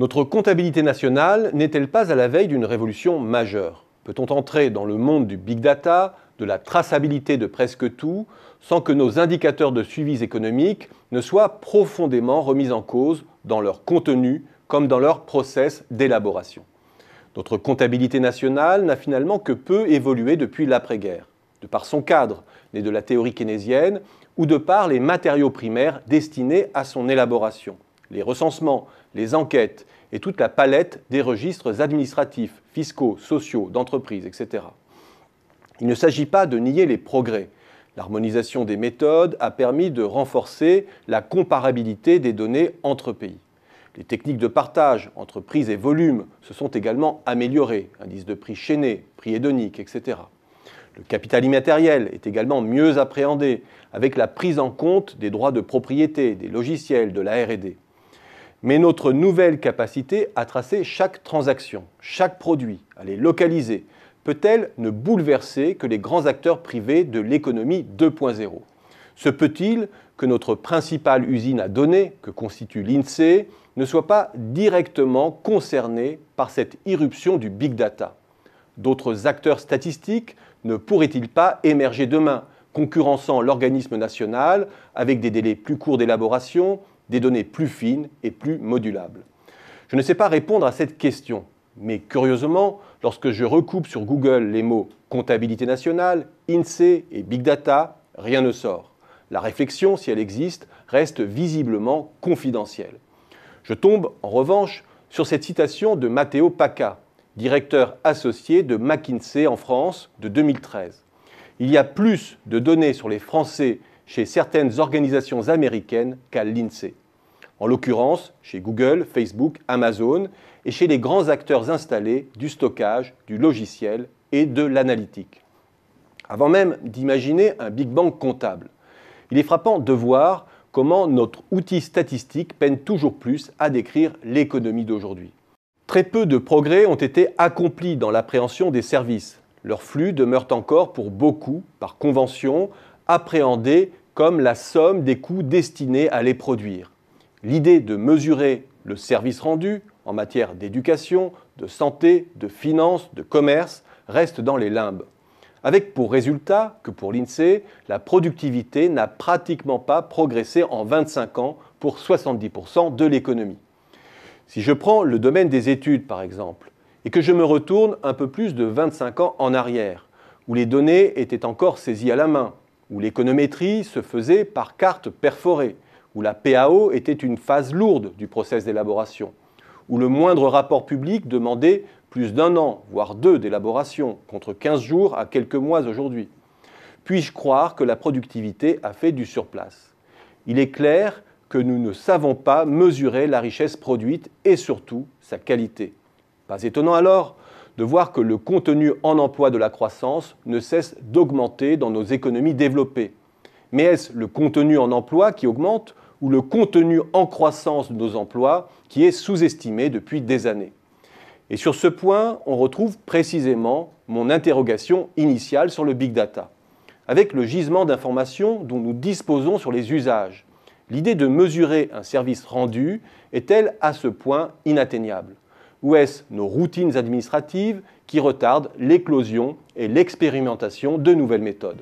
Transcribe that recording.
Notre comptabilité nationale n'est-elle pas à la veille d'une révolution majeure? Peut-on entrer dans le monde du big data, de la traçabilité de presque tout, sans que nos indicateurs de suivi économiques ne soient profondément remis en cause dans leur contenu comme dans leur process d'élaboration? Notre comptabilité nationale n'a finalement que peu évolué depuis l'après-guerre, de par son cadre, né de la théorie keynésienne, ou de par les matériaux primaires destinés à son élaboration, les recensements, les enquêtes et toute la palette des registres administratifs, fiscaux, sociaux, d'entreprises, etc. Il ne s'agit pas de nier les progrès. L'harmonisation des méthodes a permis de renforcer la comparabilité des données entre pays. Les techniques de partage entre prix et volume se sont également améliorées, indice de prix chaîné, prix hédonique, etc. Le capital immatériel est également mieux appréhendé, avec la prise en compte des droits de propriété, des logiciels, de la R&D. Mais notre nouvelle capacité à tracer chaque transaction, chaque produit, à les localiser, peut-elle ne bouleverser que les grands acteurs privés de l'économie 2.0 ? Se peut-il que notre principale usine à données, que constitue l'INSEE, ne soit pas directement concernée par cette irruption du big data? D'autres acteurs statistiques ne pourraient-ils pas émerger demain, concurrençant l'organisme national avec des délais plus courts d'élaboration, des données plus fines et plus modulables? Je ne sais pas répondre à cette question, mais curieusement, lorsque je recoupe sur Google les mots comptabilité nationale, INSEE et big data, rien ne sort. La réflexion, si elle existe, reste visiblement confidentielle. Je tombe, en revanche, sur cette citation de Matteo Pacca, directeur associé de McKinsey en France de 2013. Il y a plus de données sur les Français chez certaines organisations américaines qu'à l'INSEE. En l'occurrence, chez Google, Facebook, Amazon et chez les grands acteurs installés du stockage, du logiciel et de l'analytique. Avant même d'imaginer un Big Bang comptable, il est frappant de voir comment notre outil statistique peine toujours plus à décrire l'économie d'aujourd'hui. Très peu de progrès ont été accomplis dans l'appréhension des services. Leurs flux demeurent encore pour beaucoup, par convention, appréhendés comme la somme des coûts destinés à les produire. L'idée de mesurer le service rendu en matière d'éducation, de santé, de finances, de commerce reste dans les limbes. Avec pour résultat que pour l'INSEE, la productivité n'a pratiquement pas progressé en 25 ans pour 70% de l'économie. Si je prends le domaine des études par exemple, et que je me retourne un peu plus de 25 ans en arrière, où les données étaient encore saisies à la main, où l'économétrie se faisait par carte perforée, où la PAO était une phase lourde du process d'élaboration, où le moindre rapport public demandait plus d'un an, voire deux d'élaboration, contre 15 jours à quelques mois aujourd'hui. Puis-je croire que la productivité a fait du surplace? Il est clair que nous ne savons pas mesurer la richesse produite et surtout sa qualité. Pas étonnant alors de voir que le contenu en emploi de la croissance ne cesse d'augmenter dans nos économies développées. Mais est-ce le contenu en emploi qui augmente ou le contenu en croissance de nos emplois qui est sous-estimé depuis des années? Et sur ce point, on retrouve précisément mon interrogation initiale sur le big data. Avec le gisement d'informations dont nous disposons sur les usages, l'idée de mesurer un service rendu est-elle à ce point inatteignable? Ou est-ce nos routines administratives qui retardent l'éclosion et l'expérimentation de nouvelles méthodes?